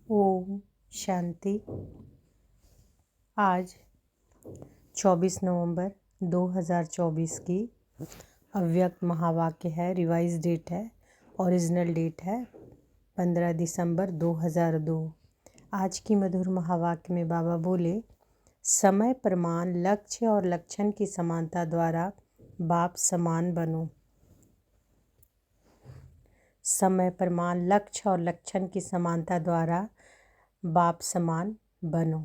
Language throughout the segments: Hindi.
ओम शांति। आज 24 नवंबर 2024 की अव्यक्त महावाक्य है। रिवाइज डेट है, ओरिजिनल डेट है 15 दिसंबर 2002। आज की मधुर महावाक्य में बाबा बोले, समय प्रमाण लक्ष्य और लक्षण की समानता द्वारा बाप समान बनो। समय प्रमाण लक्ष्य और लक्षण की समानता द्वारा बाप समान बनो।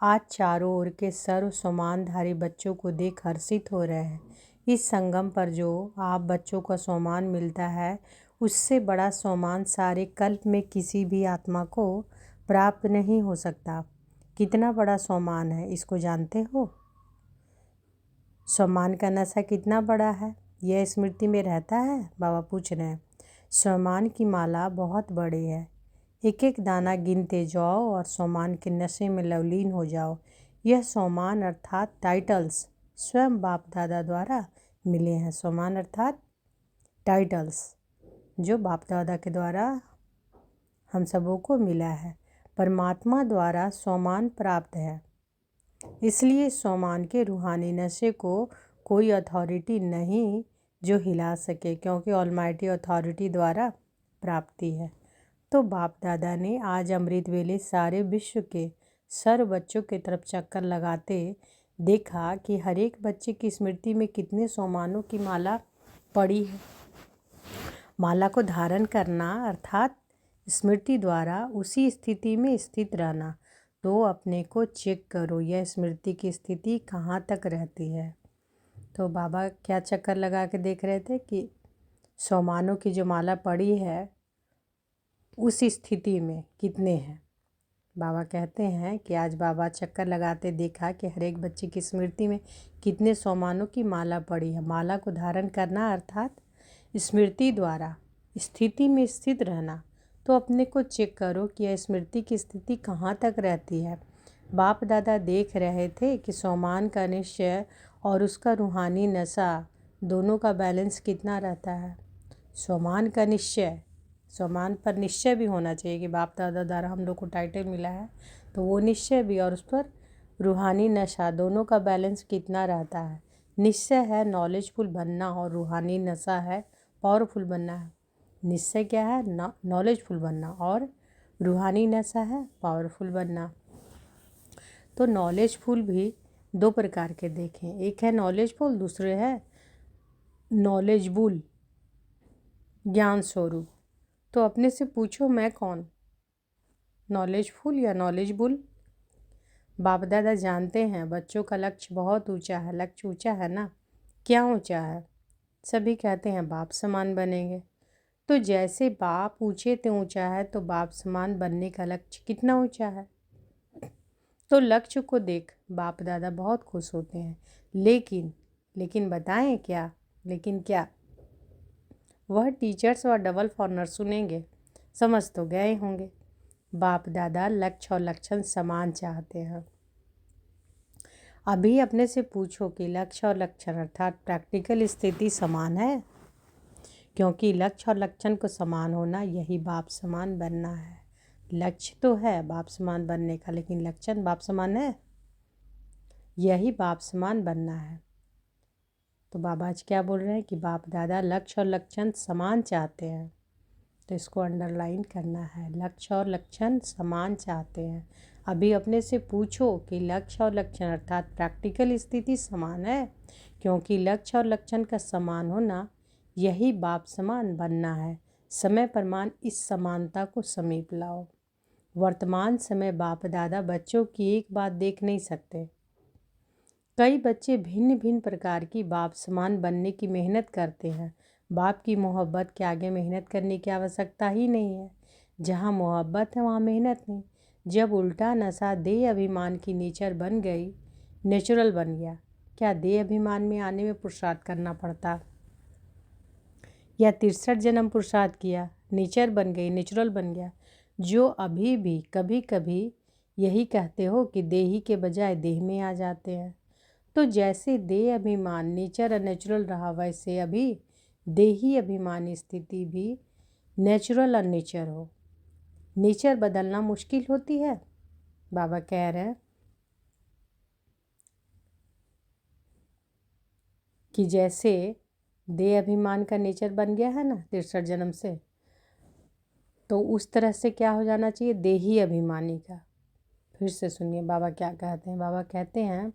आज चारों ओर के सर्व सम्मानधारी बच्चों को देख हर्षित हो रहे हैं। इस संगम पर जो आप बच्चों का सम्मान मिलता है, उससे बड़ा सम्मान सारे कल्प में किसी भी आत्मा को प्राप्त नहीं हो सकता। कितना बड़ा सम्मान है, इसको जानते हो? सम्मान का नशा कितना बड़ा है, यह स्मृति में रहता है? बाबा पूछ रहे हैं। सम्मान की माला बहुत बड़ी है, एक एक दाना गिनते जाओ और सम्मान के नशे में लवलीन हो जाओ। यह सम्मान अर्थात टाइटल्स स्वयं बाप दादा द्वारा मिले हैं। सम्मान अर्थात टाइटल्स जो बाप दादा के द्वारा हम सबों को मिला है। परमात्मा द्वारा सम्मान प्राप्त है, इसलिए सम्मान के रूहानी नशे को कोई अथॉरिटी नहीं जो हिला सके, क्योंकि ऑलमाइटी अथॉरिटी द्वारा प्राप्ति है। तो बाप दादा ने आज अमृत वेले सारे विश्व के सर्व बच्चों की तरफ चक्कर लगाते देखा कि हर एक बच्चे की स्मृति में कितने सम्मानों की माला पड़ी है। माला को धारण करना अर्थात स्मृति द्वारा उसी स्थिति में स्थित रहना। तो अपने को चेक करो, यह स्मृति की स्थिति कहाँ तक रहती है। तो बाबा क्या चक्कर लगा के देख रहे थे कि सम्मानों की जो माला पड़ी है उस स्थिति में कितने हैं। बाबा कहते हैं कि आज बाबा चक्कर लगाते देखा कि हर एक बच्चे की स्मृति में कितने सम्मानों की माला पड़ी है। माला को धारण करना अर्थात स्मृति द्वारा स्थिति में स्थित रहना। तो अपने को चेक करो कि यह स्मृति की स्थिति कहाँ तक रहती है। बाप दादा देख रहे थे कि सम्मान का निश्चय और उसका रूहानी नशा दोनों का बैलेंस कितना रहता है। सम्मान का निश्चय, सम्मान पर निश्चय भी होना चाहिए कि बाप दादा द्वारा हम लोग को टाइटल मिला है, तो वो निश्चय भी और उस पर रूहानी नशा दोनों का बैलेंस कितना रहता है। निश्चय है नॉलेजफुल बनना और रूहानी नशा है पावरफुल बनना है। निश्चय क्या है? नॉलेजफुल बनना और रूहानी नशा है पावरफुल बनना। तो नॉलेजफुल भी दो प्रकार के देखें, एक है नॉलेजफुल, दूसरे है नॉलेजबुल, ज्ञान स्वरूप। तो अपने से पूछो, मैं कौन, नॉलेजफुल या नॉलेजबुल? बाप दादा जानते हैं बच्चों का लक्ष्य बहुत ऊंचा है। लक्ष्य ऊंचा है ना? क्या ऊंचा है? सभी कहते हैं बाप समान बनेंगे। तो जैसे बाप ऊंचे ते ऊंचा है, तो बाप समान बनने का लक्ष्य कितना ऊंचा है। तो लक्ष्य को देख बाप दादा बहुत खुश होते हैं। लेकिन बताएं क्या? लेकिन क्या? वह टीचर्स और डबल फॉरनर सुनेंगे, समझ तो गए होंगे। बाप दादा लक्ष्य और लक्षण समान चाहते हैं। अभी अपने से पूछो कि लक्ष्य और लक्षण अर्थात प्रैक्टिकल स्थिति समान है, क्योंकि लक्ष्य और लक्षण को समान होना यही बाप समान बनना है। लक्ष्य तो है बाप समान बनने का, लेकिन लक्षण बाप समान है, यही बाप समान बनना है। तो बाबा आज क्या बोल रहे हैं कि बाप दादा लक्ष्य और लक्षण समान चाहते हैं। तो इसको अंडरलाइन करना है, लक्ष्य और लक्षण समान चाहते हैं। अभी अपने से पूछो कि लक्ष्य और लक्षण अर्थात प्रैक्टिकल स्थिति समान है, क्योंकि लक्ष्य और लक्षण का समान होना यही बाप समान बनना है। समय प्रमाण इस समानता को समीप लाओ। वर्तमान समय बाप दादा बच्चों की एक बात देख नहीं सकते। कई बच्चे भिन्न भिन्न प्रकार की बाप समान बनने की मेहनत करते हैं। बाप की मोहब्बत के आगे मेहनत करने की आवश्यकता ही नहीं है। जहाँ मोहब्बत है वहाँ मेहनत नहीं। जब उल्टा नशा देह अभिमान की नेचर बन गई, नेचुरल बन गया, क्या देह अभिमान में आने में पुरुषार्थ करना पड़ता? या 63 जन्म पुरुषार्थ किया, नेचर बन गई, नेचुरल बन गया। जो अभी भी कभी कभी यही कहते हो कि देही के बजाय देह में आ जाते हैं। तो जैसे देह अभिमान नेचर और नेचुरल रहा, वैसे अभी देही अभिमानी स्थिति भी नेचुरल और नेचर हो। नेचर बदलना मुश्किल होती है। बाबा कह रहे हैं कि जैसे देह अभिमान का नेचर बन गया है ना 63 जन्म से, तो उस तरह से क्या हो जाना चाहिए, देही अभिमानी का। फिर से सुनिए बाबा क्या कहते हैं। बाबा कहते हैं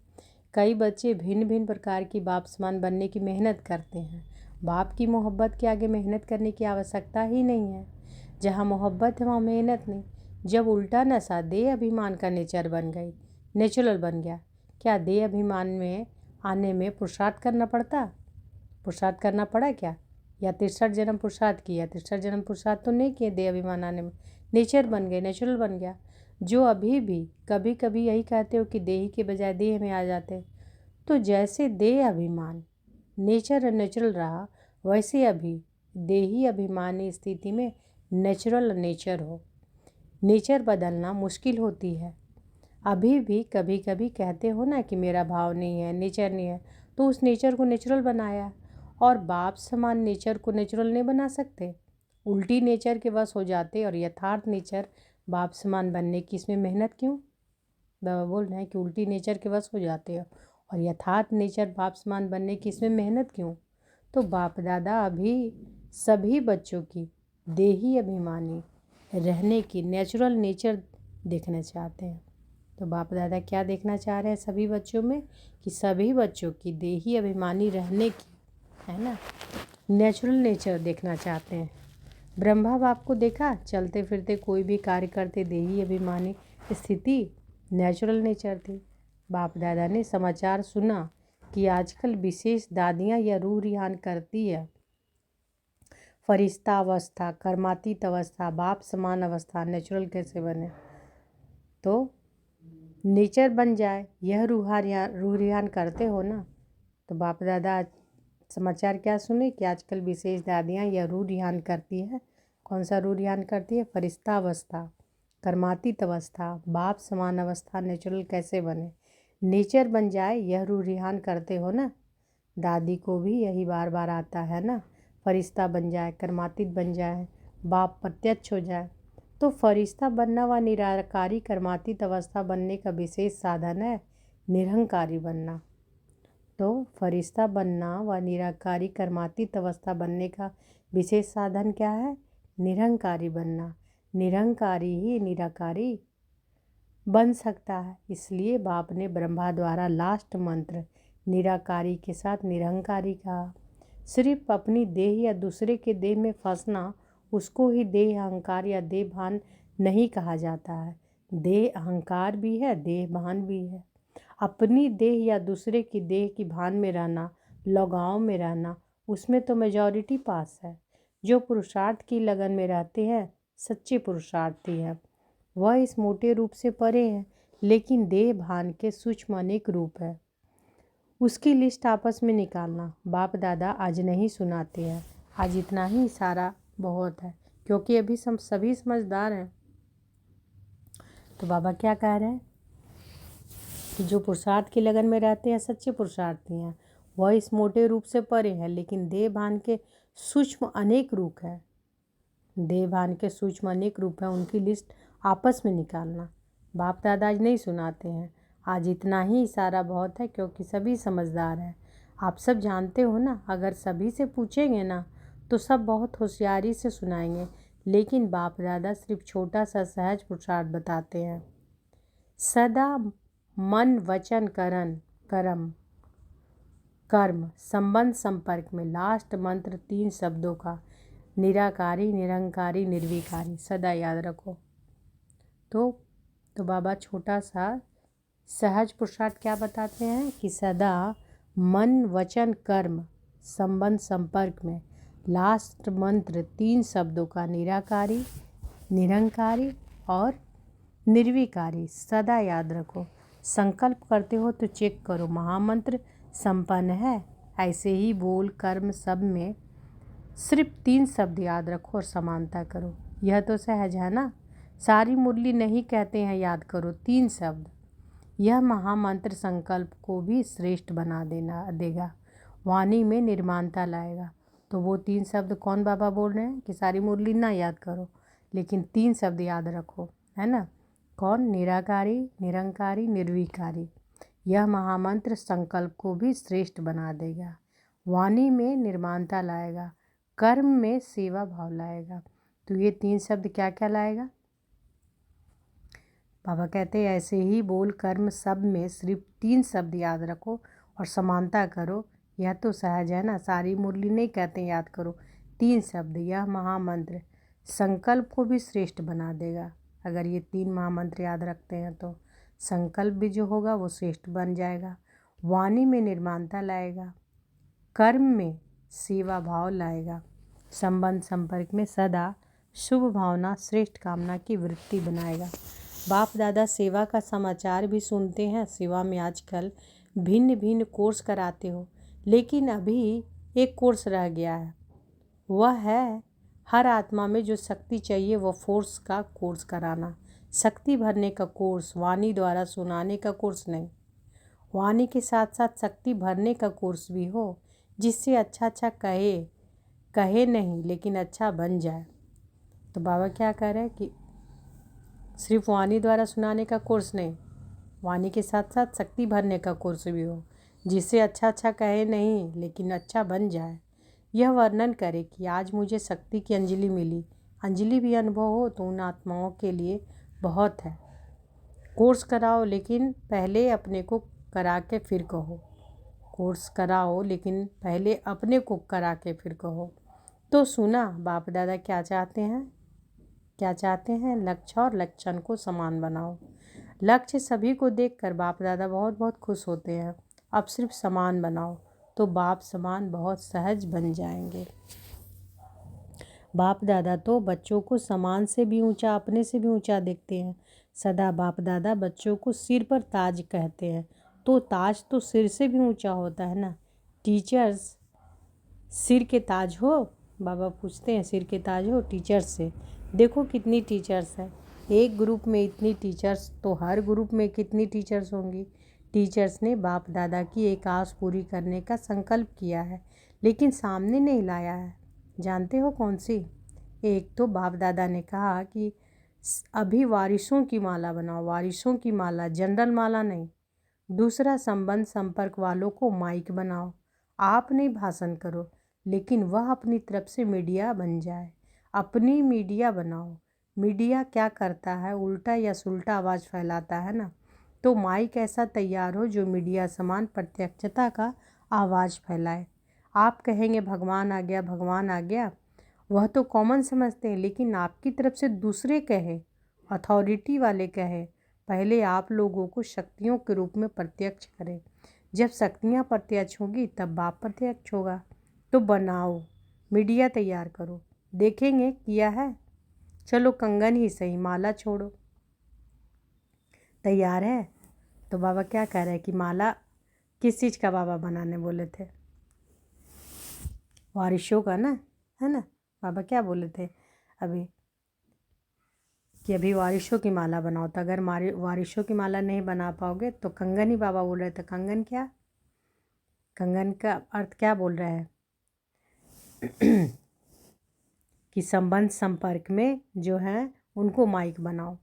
कई बच्चे भिन्न भिन्न प्रकार की बाप समान बनने की मेहनत करते हैं। बाप की मोहब्बत के आगे मेहनत करने की आवश्यकता ही नहीं है। जहाँ मोहब्बत है वहाँ मेहनत नहीं। जब उल्टा नशा देह अभिमान का नेचर बन गई, नेचुरल बन गया, क्या देह अभिमान में आने में पुरुषार्थ करना पड़ता? पुरुषार्थ करना पड़ा क्या? या 63 जन्म पुरुषार्थ किया? 63 जन्म पुरुषार्थ तो नहीं किए देह अभिमान आने में। नेचर बन गए, नेचुरल बन गया। जो अभी भी कभी कभी यही कहते हो कि देही के बजाय देह में आ जाते, तो जैसे देह अभिमान नेचर और नेचुरल रहा, वैसे अभी देही अभिमानी स्थिति में नेचुरल नेचर हो। नेचर बदलना मुश्किल होती है। अभी भी कभी कभी कहते हो ना कि मेरा भाव नहीं है, नेचर नहीं है, तो उस नेचर को नेचुरल बनाया, और बाप समान नेचर को नेचुरल नहीं बना सकते। उल्टी नेचर के वश हो जाते और यथार्थ नेचर बाप समान बनने की इसमें मेहनत क्यों? बाबा बोल रहे हैं कि उल्टी नेचर के वश हो जाते हो और यथार्थ नेचर बाप समान बनने की इसमें मेहनत क्यों? तो बाप दादा अभी सभी बच्चों की देही अभिमानी रहने की नेचुरल नेचर देखना चाहते हैं। तो बाप दादा क्या देखना चाह रहे हैं सभी बच्चों में, कि सभी बच्चों की देही अभिमानी रहने की, है ना, नेचुरल नेचर देखना चाहते हैं। ब्रह्मा बाप को देखा चलते फिरते कोई भी कार्य करते, देही अभिमानी स्थिति नेचुरल नेचर थी। बाप दादा ने समाचार सुना कि आजकल विशेष दादियाँ यह रूह रिहान करती है, फरिश्ता अवस्था, कर्मातीत अवस्था, बाप समान अवस्था नेचुरल कैसे बने? तो नेचर बन जाए, यह रूह रिहान करते हो ना। तो बाप दादा समाचार क्या सुने कि आजकल विशेष दादियाँ यह रूह रिहान करती है। कौन सा रूह रिहान करती है? फरिश्ता अवस्था, कर्मातीत अवस्था, बाप समान अवस्था नेचुरल कैसे बने? नेचर बन जाए, यह रूह रिहान करते हो ना। दादी को भी यही बार बार आता है ना, फरिश्ता बन जाए, कर्मातीत बन जाए, बाप प्रत्यक्ष हो जाए। तो फरिश्ता बनना व निराकारी कर्मातीत अवस्था बनने का विशेष साधन है निरहंकारी बनना। तो फरिश्ता बनना व निराकारी कर्मातीत अवस्था बनने का विशेष साधन क्या है? निरहंकारी बनना। निरहंकारी ही निराकारी बन सकता है। इसलिए बाप ने ब्रह्मा द्वारा लास्ट मंत्र निराकारी के साथ निरहंकारी कहा। सिर्फ अपनी देह या दूसरे के देह में फंसना, उसको ही देह अहंकार या देह भान नहीं कहा जाता है। देह अहंकार भी है, देह भान भी है। अपनी देह या दूसरे की देह की भान में रहना, लगाव में रहना, उसमें तो मेजॉरिटी पास है। जो पुरुषार्थ की लगन में रहते हैं सच्चे पुरुषार्थी हैं। वह इस मोटे रूप से परे हैं, लेकिन देह भान के सूक्ष्म अनेक रूप है। उसकी लिस्ट आपस में निकालना बाप दादा आज नहीं सुनाते हैं। आज इतना ही सारा बहुत है, क्योंकि अभी सभी समझदार हैं। तो बाबा क्या कह रहे हैं कि जो पुरुषार्थ की लगन में रहते हैं सच्चे पुरुषार्थी हैं। वह इस मोटे रूप से परे हैं, लेकिन देह भान के सूक्ष्म अनेक रूप है। देह भान के सूक्ष्म अनेक रूप है, उनकी लिस्ट आपस में निकालना। बाप दादा आज नहीं सुनाते हैं। आज इतना ही इशारा बहुत है, क्योंकि सभी समझदार हैं। आप सब जानते हो ना, अगर सभी से पूछेंगे ना तो सब बहुत होशियारी से सुनाएंगे, लेकिन बाप दादा सिर्फ छोटा सा सहज पुरुषार्थ बताते हैं। सदा मन वचन कर्म संबंध संपर्क में लास्ट मंत्र 3 शब्दों का, निराकारी, निरंकारी, निर्विकारी, सदा याद रखो। तो बाबा छोटा सा सहज पुरुषार्थ क्या बताते हैं कि सदा मन वचन कर्म संबंध संपर्क में लास्ट मंत्र 3 शब्दों का, निराकारी, निरंकारी और निर्विकारी, सदा याद रखो। संकल्प करते हो तो चेक करो महामंत्र संपन्न है। ऐसे ही बोल कर्म सब में सिर्फ 3 शब्द याद रखो और समानता करो। यह तो सहज है ना। सारी मुरली नहीं कहते हैं याद करो 3 शब्द। यह महामंत्र संकल्प को भी श्रेष्ठ बना देगा, वाणी में निर्माणता लाएगा। तो वो 3 शब्द कौन बाबा बोल रहे हैं कि सारी मुरली ना याद करो, लेकिन 3 शब्द याद रखो, है ना। कौन? निराकारी, निरंकारी, निर्विकारी। यह महामंत्र संकल्प को भी श्रेष्ठ बना देगा, वाणी में निर्माणता लाएगा, कर्म में सेवा भाव लाएगा। तो ये 3 शब्द क्या क्या लाएगा? बाबा कहते हैं ऐसे ही बोल कर्म सब में सिर्फ 3 शब्द याद रखो और समानता करो। यह तो सहज है ना, सारी मुरली नहीं कहते याद करो। 3 शब्द, यह महामंत्र संकल्प को भी श्रेष्ठ बना देगा। अगर ये 3 महामंत्र याद रखते हैं तो संकल्प भी जो होगा वो श्रेष्ठ बन जाएगा, वाणी में निर्माणता लाएगा, कर्म में सेवा भाव लाएगा, संबंध संपर्क में सदा शुभ भावना श्रेष्ठ कामना की वृत्ति बनाएगा। बाप दादा सेवा का समाचार भी सुनते हैं। सेवा में आजकल भिन्न भिन्न कोर्स कराते हो, लेकिन अभी एक कोर्स रह गया है, वह है हर आत्मा में जो शक्ति चाहिए वह फोर्स का कोर्स कराना। शक्ति भरने का कोर्स, वाणी द्वारा सुनाने का कोर्स नहीं। वाणी के साथ साथ शक्ति भरने का कोर्स भी हो, जिससे अच्छा अच्छा कहे नहीं लेकिन अच्छा बन जाए। तो बाबा क्या कह रहे हैं कि सिर्फ वाणी द्वारा सुनाने का कोर्स नहीं, वाणी के साथ साथ शक्ति भरने का कोर्स भी हो, जिससे अच्छा कहे नहीं लेकिन अच्छा बन जाए। यह वर्णन करे कि आज मुझे शक्ति की अंजलि मिली। अंजलि भी अनुभव हो तो उन आत्माओं के लिए बहुत है। कोर्स कराओ लेकिन पहले अपने को करा के फिर कहो। कोर्स कराओ लेकिन पहले अपने को करा के फिर कहो। तो सुना बाप दादा क्या चाहते हैं? लक्ष्य और लक्षण को समान बनाओ। लक्ष्य सभी को देखकर बाप दादा बहुत बहुत खुश होते हैं। अब सिर्फ समान बनाओ तो बाप समान बहुत सहज बन जाएंगे। बाप दादा तो बच्चों को समान से भी ऊंचा, अपने से भी ऊंचा देखते हैं। सदा बाप दादा बच्चों को सिर पर ताज कहते हैं, तो ताज तो सिर से भी ऊंचा होता है ना। टीचर्स सिर के ताज हो? बाबा पूछते हैं सिर के ताज हो टीचर्स से? देखो कितनी टीचर्स है, एक ग्रुप में इतनी टीचर्स, तो हर ग्रुप में कितनी टीचर्स होंगी। टीचर्स ने बाप दादा की एक आस पूरी करने का संकल्प किया है, लेकिन सामने नहीं लाया है। जानते हो कौन सी? एक तो बाप दादा ने कहा कि अभी वारिसों की माला बनाओ, वारिसों की माला, जनरल माला नहीं। दूसरा, संबंध संपर्क वालों को माइक बनाओ। आप नहीं भाषण करो, लेकिन वह अपनी तरफ से मीडिया बन जाए। अपनी मीडिया बनाओ। मीडिया क्या करता है? उल्टा या सुल्टा आवाज़ फैलाता है ना। तो माइक ऐसा तैयार हो जो मीडिया समान प्रत्यक्षता का आवाज़ फैलाए। आप कहेंगे भगवान आ गया, भगवान आ गया, वह तो कॉमन समझते हैं, लेकिन आपकी तरफ से दूसरे कहे, अथॉरिटी वाले कहे, पहले आप लोगों को शक्तियों के रूप में प्रत्यक्ष करें। जब शक्तियाँ प्रत्यक्ष होगी तब बाप प्रत्यक्ष होगा। तो बनाओ, मीडिया तैयार करो। देखेंगे किया है? चलो कंगन ही सही, माला छोड़ो। तैयार है? तो बाबा क्या कह रहे हैं कि माला किस चीज़ का बाबा बनाने बोले थे? वारिशों का ना, है ना। बाबा क्या बोले थे अभी कि अभी वारिशों की माला बनाओ। तो अगर वारिशों की माला नहीं बना पाओगे तो कंगन ही बाबा बोल रहे थे। कंगन क्या? कंगन का अर्थ क्या बोल रहे हैं कि संबंध संपर्क में जो है उनको माइक बनाओ।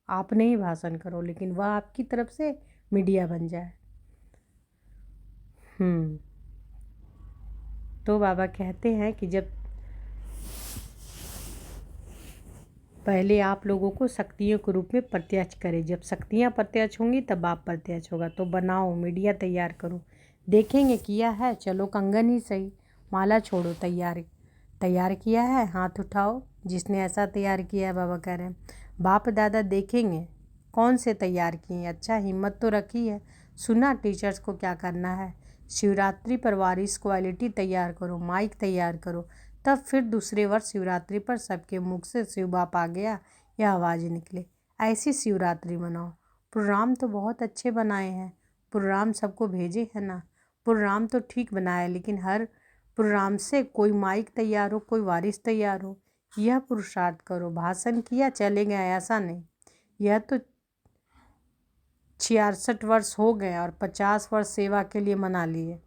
आप नहीं भाषण करो, लेकिन वह आपकी तरफ से मीडिया बन जाए। तो बाबा कहते हैं कि जब पहले आप लोगों को शक्तियों के रूप में प्रत्यक्ष करें। जब शक्तियाँ प्रत्यक्ष होंगी तब बाप प्रत्यक्ष होगा। तो बनाओ, मीडिया तैयार करो। देखेंगे किया है? चलो कंगन ही सही, माला छोड़ो। तैयार किया है? हाथ उठाओ जिसने ऐसा तैयार किया है। बाबा कह रहे हैं बाप दादा देखेंगे कौन से तैयार किए हैं। अच्छा, हिम्मत तो रखी है। सुना टीचर्स को क्या करना है? शिवरात्रि पर वारिस क्वालिटी तैयार करो, माइक तैयार करो। तब फिर दूसरे वर्ष शिवरात्रि पर सबके मुख से शिव बाप आ गया यह आवाज़ निकले। ऐसी शिवरात्रि मनाओ। प्रोग्राम तो बहुत अच्छे बनाए हैं, प्रोग्राम सबको भेजे है ना। प्रोग्राम तो ठीक बनाया, लेकिन हर प्रोग्राम से कोई माइक तैयार हो, कोई वारिस तैयार हो। यह पुरुषार्थ करो। भाषण किया चले गए ऐसा नहीं। यह तो 66 वर्ष हो गए और 50 वर्ष सेवा के लिए मना लिए।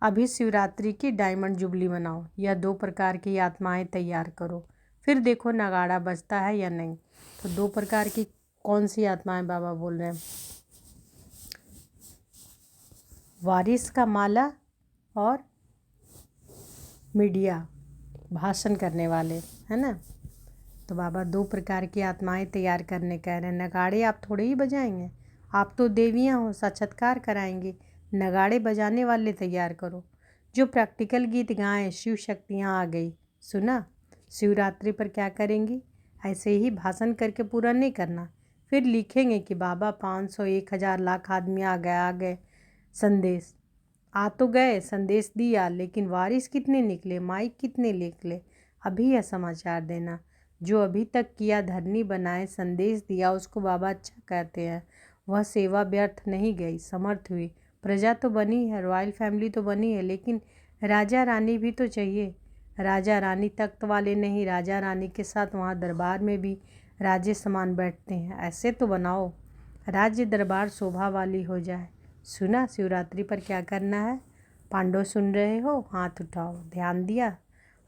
अभी शिवरात्रि की डायमंड जुबली मनाओ। यह 2 प्रकार की आत्माएं तैयार करो। फिर देखो नगाड़ा बजता है या नहीं। तो दो प्रकार की कौन सी आत्माएं बाबा बोल रहे हैं? वारिस का माला और मीडिया, भाषण करने वाले, है ना। तो बाबा दो प्रकार की आत्माएं तैयार करने कह रहे हैं। नगाड़े आप थोड़े ही बजाएंगे, आप तो देवियां हो, साक्षात्कार कराएंगे। नगाड़े बजाने वाले तैयार करो जो प्रैक्टिकल गीत गाएं। शिव शक्तियाँ आ गई, सुना। शिवरात्रि पर क्या करेंगी? ऐसे ही भाषण करके पूरा नहीं करना, फिर लिखेंगे कि बाबा 500 1000 लाख आदमी आ गए संदेश आ तो गए, संदेश दिया, लेकिन वारिस कितने निकले, माइक कितने निकले? अभी यह समाचार देना। जो अभी तक किया धरनी बनाए, संदेश दिया, उसको बाबा अच्छा कहते हैं। वह सेवा व्यर्थ नहीं गई, समर्थ हुई। प्रजा तो बनी है, रॉयल फैमिली तो बनी है, लेकिन राजा रानी भी तो चाहिए। राजा रानी तख्त वाले नहीं, राजा रानी के साथ वहाँ दरबार में भी राजे समान बैठते हैं। ऐसे तो बनाओ राज्य दरबार शोभा वाली हो जाए। सुना शिवरात्रि पर क्या करना है? पांडव सुन रहे हो? हाथ उठाओ। ध्यान दिया?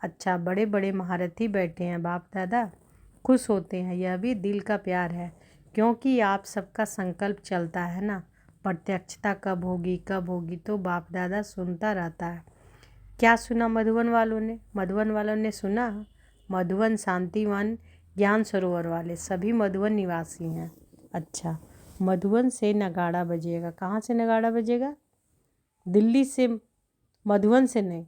अच्छा, बड़े बड़े महारथी बैठे हैं, बाप दादा खुश होते हैं। यह भी दिल का प्यार है, क्योंकि आप सबका संकल्प चलता है ना। प्रत्यक्षता कब होगी कब होगी, तो बाप दादा सुनता रहता है। क्या सुना मधुबन वालों ने? मधुबन वालों ने सुना मधुबन शांतिवन ज्ञान सरोवर वाले सभी मधुबन निवासी हैं। अच्छा, मधुबन से नगाड़ा बजेगा। कहाँ से नगाड़ा बजेगा? दिल्ली से, मधुबन से नहीं।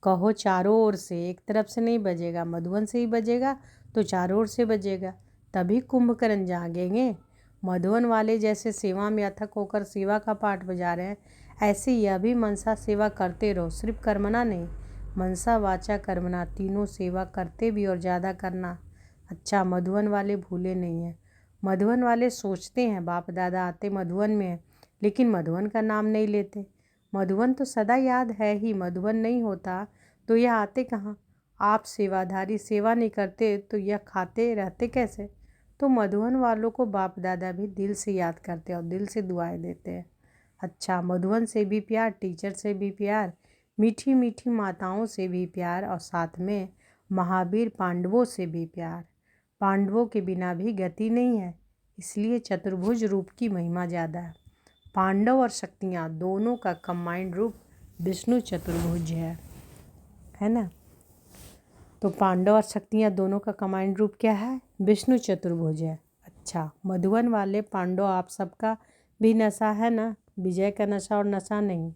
कहो चारों ओर से, एक तरफ से नहीं बजेगा, मधुबन से ही बजेगा तो चारों ओर से बजेगा, तभी कुंभकर्ण जागेंगे। मधुबन वाले जैसे सेवा में अथक होकर सेवा का पाठ बजा रहे हैं, ऐसे यह भी मनसा सेवा करते रहो। सिर्फ कर्मना नहीं, मनसा वाचा कर्मना, तीनों सेवा करते भी और ज़्यादा करना। अच्छा, मधुबन वाले भूले नहीं हैं। मधुबन वाले सोचते हैं बाप दादा आते मधुबन में है, लेकिन मधुबन का नाम नहीं लेते। मधुबन तो सदा याद है ही, मधुबन नहीं होता तो यह आते कहाँ? आप सेवाधारी सेवा नहीं करते तो यह खाते रहते कैसे? तो मधुबन वालों को बाप दादा भी दिल से याद करते हैं और दिल से दुआएं देते हैं। अच्छा, मधुबन से भी प्यार, टीचर से भी प्यार, मीठी मीठी माताओं से भी प्यार, और साथ में महावीर पांडवों से भी प्यार। पांडवों के बिना भी गति नहीं है, इसलिए चतुर्भुज रूप की महिमा ज़्यादा है। पांडव और शक्तियाँ दोनों का कंबाइंड रूप विष्णु चतुर्भुज है ना। तो पांडव और शक्तियाँ दोनों का कंबाइंड रूप क्या है? विष्णु चतुर्भुज है। अच्छा, मधुबन वाले पांडव आप सबका भी नशा है ना, विजय का नशा और नशा नहीं।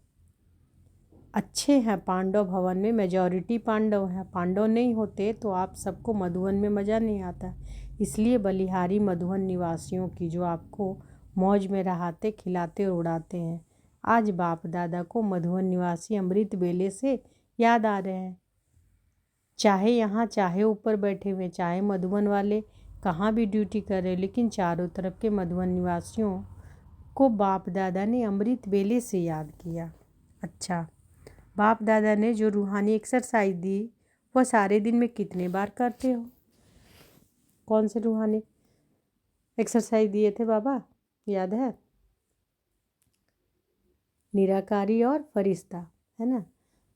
अच्छे हैं पांडव भवन में, मेजॉरिटी पांडव हैं। पांडव नहीं होते तो आप सबको मधुबन में मज़ा नहीं आता। इसलिए बलिहारी मधुबन निवासियों की, जो आपको मौज में रहाते खिलाते और उड़ाते हैं, आज बाप दादा को मधुबन निवासी अमृत बेले से याद आ रहे हैं। चाहे यहाँ चाहे ऊपर बैठे हुए, चाहे मधुबन वाले कहाँ भी ड्यूटी कर रहे, लेकिन चारों तरफ के मधुबन निवासियों को बाप दादा ने अमृत बेले से याद किया। अच्छा, बाप दादा ने जो रूहानी एक्सरसाइज दी वह सारे दिन में कितने बार करते हो? कौन से रूहानी एक्सरसाइज दिए थे बाबा, याद है? निराकारी और फरिश्ता, है ना।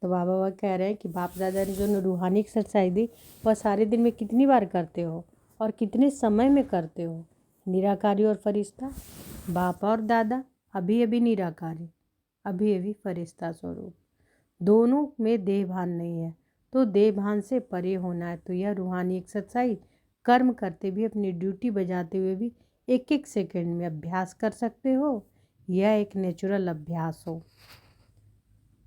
तो बाबा वह कह रहे हैं कि बाप दादा ने जो रूहानी एक्सरसाइज दी वह सारे दिन में कितनी बार करते हो और कितने समय में करते हो? निराकारी और फरिश्ता, बाप और दादा, अभी अभी निराकारी, अभी अभी फरिश्ता स्वरूप। दोनों में देह भान नहीं है, तो देह भान से परे होना है। तो यह रूहानी एक्सरसाइज कर्म करते भी, अपनी ड्यूटी बजाते हुए भी एक एक सेकंड में अभ्यास कर सकते हो। यह एक नेचुरल अभ्यास हो।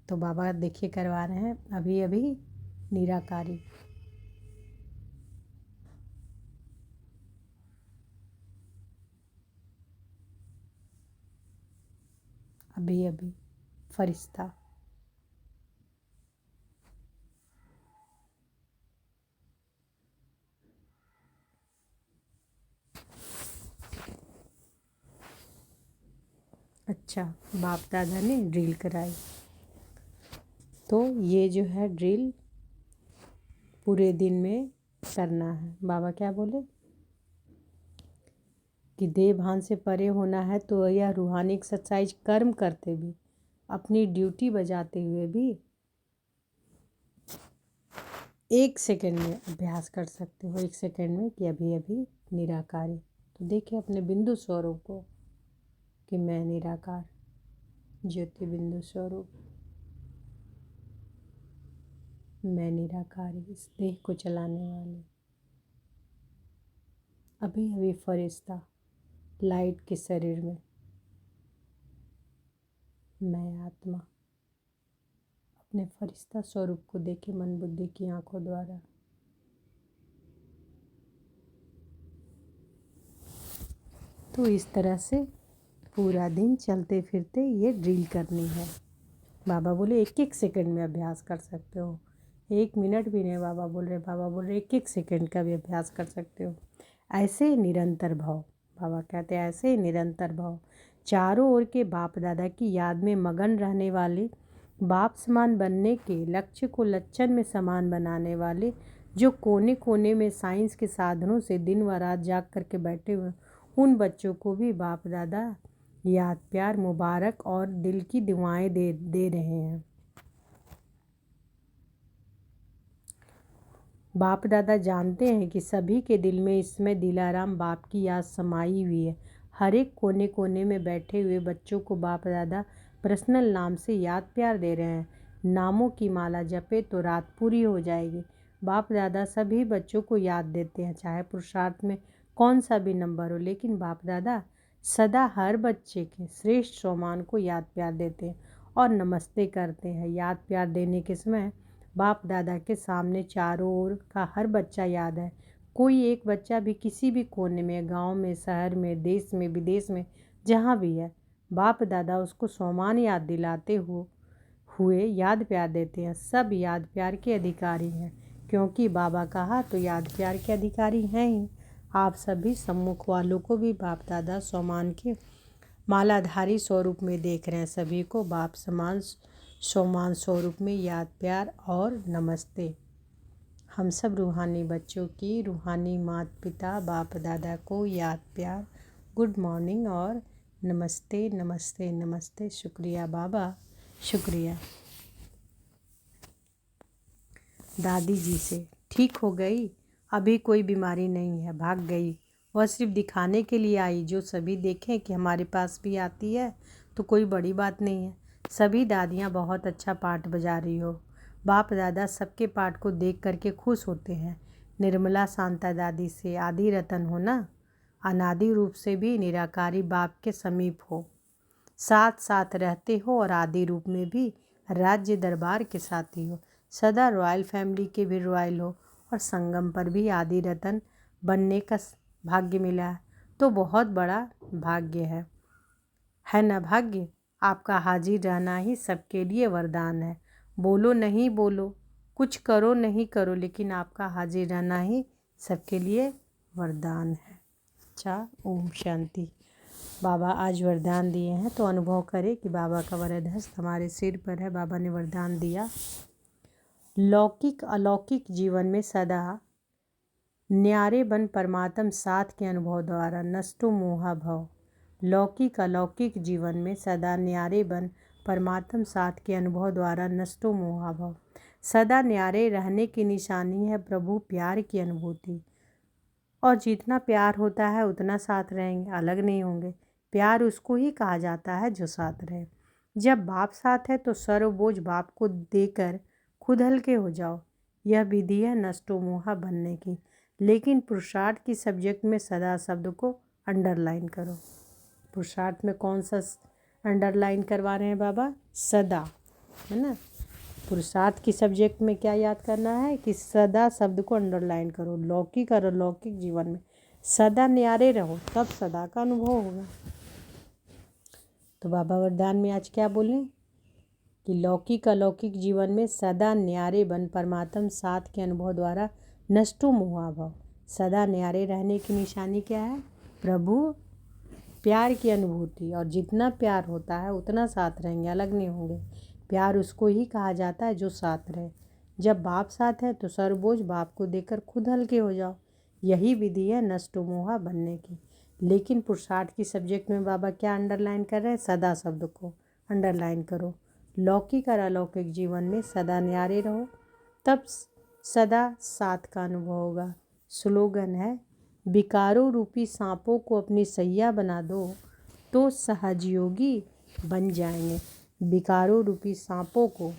तो बाबा देखिए करवा रहे हैं अभी अभी निराकारी, अभी अभी फरिश्ता। अच्छा, बाप दादा ने ड्रिल कराई। तो ये जो है ड्रिल पूरे दिन में करना है। बाबा क्या बोले कि देह भान से परे होना है, तो यह रूहानी एक्सरसाइज कर्म करते भी, अपनी ड्यूटी बजाते हुए भी 1 सेकंड में अभ्यास कर सकते हो, 1 सेकंड में, कि अभी अभी निराकारी। तो देखिए अपने बिंदु स्वरूप को कि मैं निराकार, ज्योति बिंदु स्वरूप, मैं निराकारी, इस देह को चलाने वाले, अभी अभी फरिश्ता लाइट के शरीर में, मैं आत्मा। अपने फरिश्ता स्वरूप को देखे मन बुद्धि की आंखों द्वारा। तो इस तरह से पूरा दिन चलते फिरते ये ड्रिल करनी है। बाबा बोले 1-1 सेकंड में अभ्यास कर सकते हो, 1 मिनट भी नहीं। बाबा बोल रहे 1-1 सेकंड का भी अभ्यास कर सकते हो। ऐसे ही निरंतर भाव, बाबा कहते हैं ऐसे ही निरंतर भाव, चारों ओर के बाप दादा की याद में मगन रहने वाले, बाप समान बनने के लक्ष्य को लच्छन में समान बनाने वाले, जो कोने कोने में साइंस के साधनों से दिन व रात जाग करके बैठे हुए, उन बच्चों को भी बाप दादा याद प्यार मुबारक और दिल की दुआएं दे रहे हैं। बाप दादा जानते हैं कि सभी के दिल में इसमें दिलाराम बाप की याद समाई हुई है। हर एक कोने कोने में बैठे हुए बच्चों को बाप दादा पर्सनल नाम से याद प्यार दे रहे हैं। नामों की माला जपे तो रात पूरी हो जाएगी। बाप दादा सभी बच्चों को याद देते हैं, चाहे पुरुषार्थ में कौन सा भी नंबर हो, लेकिन बाप दादा सदा हर बच्चे के श्रेष्ठ सम्मान को याद प्यार देते हैं और नमस्ते करते हैं। याद प्यार देने के समय बाप दादा के सामने चारों ओर का हर बच्चा याद है। कोई एक बच्चा भी किसी भी कोने में, गांव में, शहर में, देश में, विदेश में, जहाँ भी है, बाप दादा उसको सम्मान याद दिलाते हुए याद प्यार देते हैं। सब याद प्यार के अधिकारी हैं, क्योंकि बाबा कहा तो याद प्यार के अधिकारी हैं ही। आप सभी सम्मुख वालों को भी बाप दादा सम्मान के मालाधारी स्वरूप में देख रहे हैं। सभी को बाप समान सम्मान स्वरूप में याद प्यार और नमस्ते। हम सब रूहानी बच्चों की रूहानी माता पिता बाप दादा को याद प्यार, गुड मॉर्निंग और नमस्ते नमस्ते नमस्ते। शुक्रिया बाबा, शुक्रिया। दादी जी से ठीक हो गई, अभी कोई बीमारी नहीं है, भाग गई। वह सिर्फ दिखाने के लिए आई, जो सभी देखें कि हमारे पास भी आती है तो कोई बड़ी बात नहीं है। सभी दादियाँ बहुत अच्छा पाठ बजा रही हो। बाप दादा सबके पाठ को देख करके खुश होते हैं। निर्मला शांता दादी से आदि रतन हो ना, अनादि रूप से भी निराकारी बाप के समीप हो, साथ साथ रहते हो और आदि रूप में भी राज्य दरबार के साथी हो। सदा रॉयल फैमिली के भी रॉयल हो और संगम पर भी आदि रतन बनने का भाग्य मिला है, तो बहुत बड़ा भाग्य है ना भाग्य। आपका हाजिर रहना ही सबके लिए वरदान है। बोलो नहीं बोलो, कुछ करो नहीं करो, लेकिन आपका हाजिर रहना ही सबके लिए वरदान है। अच्छा, ओम शांति। बाबा आज वरदान दिए हैं तो अनुभव करें कि बाबा का वरद हस्त हमारे सिर पर है। बाबा ने वरदान दिया, लौकिक अलौकिक जीवन में सदा न्यारे बन परमात्म साथ के अनुभव द्वारा नष्टो मोहा भव। लौकिक अलौकिक जीवन में सदा न्यारे बन परमात्म साथ के अनुभव द्वारा नष्टो मोहा भव। सदा न्यारे रहने की निशानी है प्रभु प्यार की अनुभूति, और जितना प्यार होता है उतना साथ रहेंगे, अलग नहीं होंगे। प्यार उसको ही कहा जाता है जो साथ रहे। जब बाप साथ है तो सर्व बोझ बाप को देकर खुद हल्के हो जाओ। यह विधि है नष्टो मोहा बनने की। लेकिन पुरुषार्थ की सब्जेक्ट में सदा शब्द को अंडरलाइन करो। पुरुषार्थ में कौन सा अंडरलाइन करवा रहे हैं बाबा? सदा, है ना। पुरुषार्थ की सब्जेक्ट में क्या याद करना है कि सदा शब्द को अंडरलाइन करो। लौकिक और अलौकिक जीवन में सदा न्यारे रहो, तब सदा का अनुभव होगा। तो बाबा वरदान में आज क्या बोले कि लौकिक अलौकिक जीवन में सदा न्यारे बन परमात्म साथ के अनुभव द्वारा नष्टो मोहा भव। सदा न्यारे रहने की निशानी क्या है? प्रभु प्यार की अनुभूति, और जितना प्यार होता है उतना साथ रहेंगे, अलग नहीं होंगे। प्यार उसको ही कहा जाता है जो साथ रहे। जब बाप साथ है तो सर्वबोझ बाप को देकर खुद हल्के हो जाओ। यही विधि है नष्टो मोहा बनने की। लेकिन पुरुषार्थ की सब्जेक्ट में बाबा क्या अंडरलाइन कर रहे हैं? सदा शब्द को अंडरलाइन करो। लौकिक और अलौकिक जीवन में सदा न्यारे रहो, तब सदा साथ का अनुभव होगा। स्लोगन है, विकारों रूपी सांपों को अपनी सैया बना दो तो सहजयोगी बन जाएंगे। विकारों रूपी सांपों को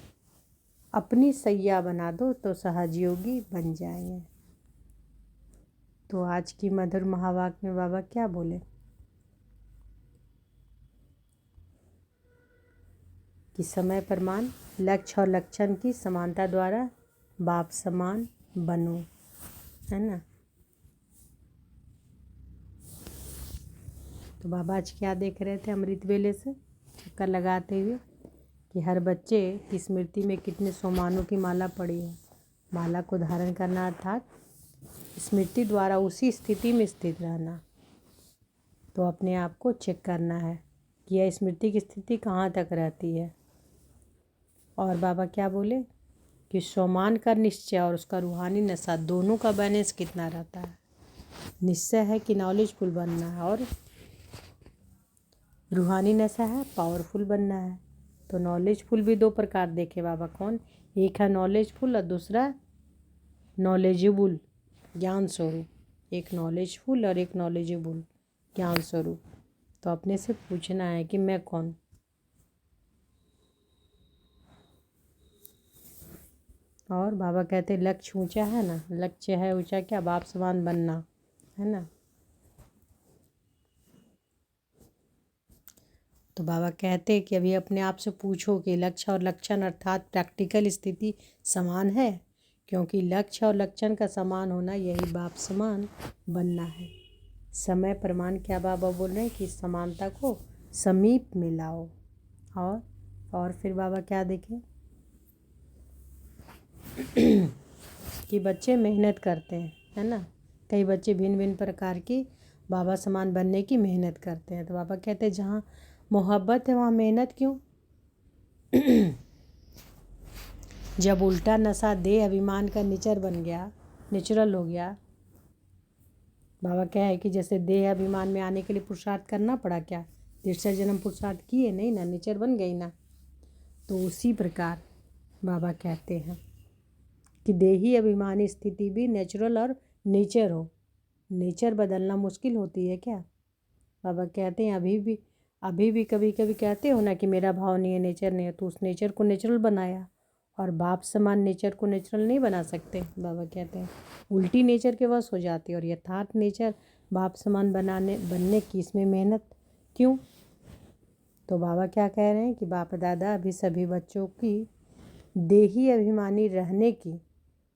अपनी सैया बना दो तो सहजयोगी बन जाएंगे। तो आज की मधुर महावाक्य में बाबा क्या बोले कि समय प्रमाण, लक्ष्य और लक्षण की समानता द्वारा बाप समान बनो, है ना। तो बाबा आज क्या देख रहे थे अमृत वेले से चक्कर लगाते हुए कि हर बच्चे की स्मृति में कितने सोमानों की माला पड़ी है। माला को धारण करना अर्थात स्मृति द्वारा उसी स्थिति में स्थित रहना। तो अपने आप को चेक करना है कि यह स्मृति की स्थिति कहाँ तक रहती है। और बाबा क्या बोले कि सोमान का निश्चय और उसका रूहानी नशा दोनों का बैलेंस कितना रहता है। निश्चय है कि नॉलेजफुल बनना है और रूहानी नशा है पावरफुल बनना है। तो नॉलेजफुल भी दो प्रकार देखे बाबा, कौन, एक है नॉलेजफुल और दूसरा नॉलेजेबल ज्ञान स्वरूप। एक नॉलेजफुल और एक नॉलेजेबल ज्ञान स्वरूप। तो अपने से पूछना है कि मैं कौन। और बाबा कहते लक्ष्य ऊंचा है ना, लक्ष्य है ऊंचा, क्या बाप समान बनना, है ना। तो बाबा कहते कि अभी अपने आप से पूछो कि लक्ष्य और लक्षण अर्थात प्रैक्टिकल स्थिति समान है, क्योंकि लक्ष्य और लक्षण का समान होना यही बाप समान बनना है। समय प्रमाण क्या बाबा बोल रहे हैं कि समानता को समीप में लाओ। और फिर बाबा क्या देखें कि बच्चे मेहनत करते हैं, है ना। कई बच्चे भिन्न भिन्न प्रकार की बाबा समान बनने की मेहनत करते हैं। तो बाबा कहते हैं जहाँ मोहब्बत है वहाँ मेहनत क्यों। जब उल्टा नशा देह अभिमान का निचर बन गया, नेचुरल हो गया। बाबा क्या है कि जैसे देह अभिमान में आने के लिए पुरुषार्थ करना पड़ा, क्या 63 जन्म पुरुषार्थ किए नहीं ना, नेचर बन गई ना। तो उसी प्रकार बाबा कहते हैं कि देही अभिमानी स्थिति भी नेचुरल और नेचर हो। नेचर बदलना मुश्किल होती है क्या। बाबा कहते हैं अभी भी कभी कभी कहते हो ना कि मेरा भाव नहीं है, नेचर नहीं है। तो उस नेचर को नेचुरल बनाया और बाप समान नेचर को नेचुरल नहीं बना सकते। बाबा कहते हैं उल्टी नेचर के वश हो जाती है और यथार्थ नेचर बाप समान बनने की इसमें मेहनत क्यों। तो बाबा क्या कह रहे हैं कि बाप दादा अभी सभी बच्चों की देही अभिमानी रहने की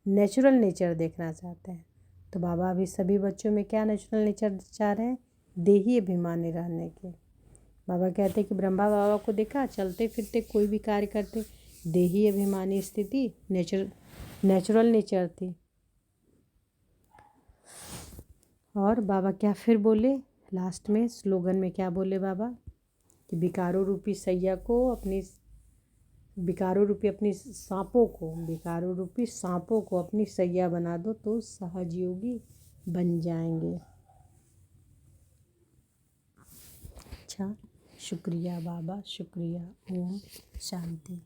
नेचुरल नेचर देखना चाहते हैं। तो बाबा अभी सभी बच्चों में क्या नेचुरल नेचर चाह रहे हैं, देही अभिमानी रहने के। बाबा कहते हैं कि ब्रह्मा बाबा को देखा चलते फिरते कोई भी कार्य करते, देही अभिमानी स्थिति नेचुरल नेचर थी। और बाबा क्या फिर बोले लास्ट में स्लोगन में क्या बोले बाबा कि विकारों रूपी सैया को विकारों रूपी सांपों को अपनी सैया बना दो तो सहजयोगी बन जाएंगे। अच्छा, शुक्रिया बाबा, शुक्रिया। ओम शांति।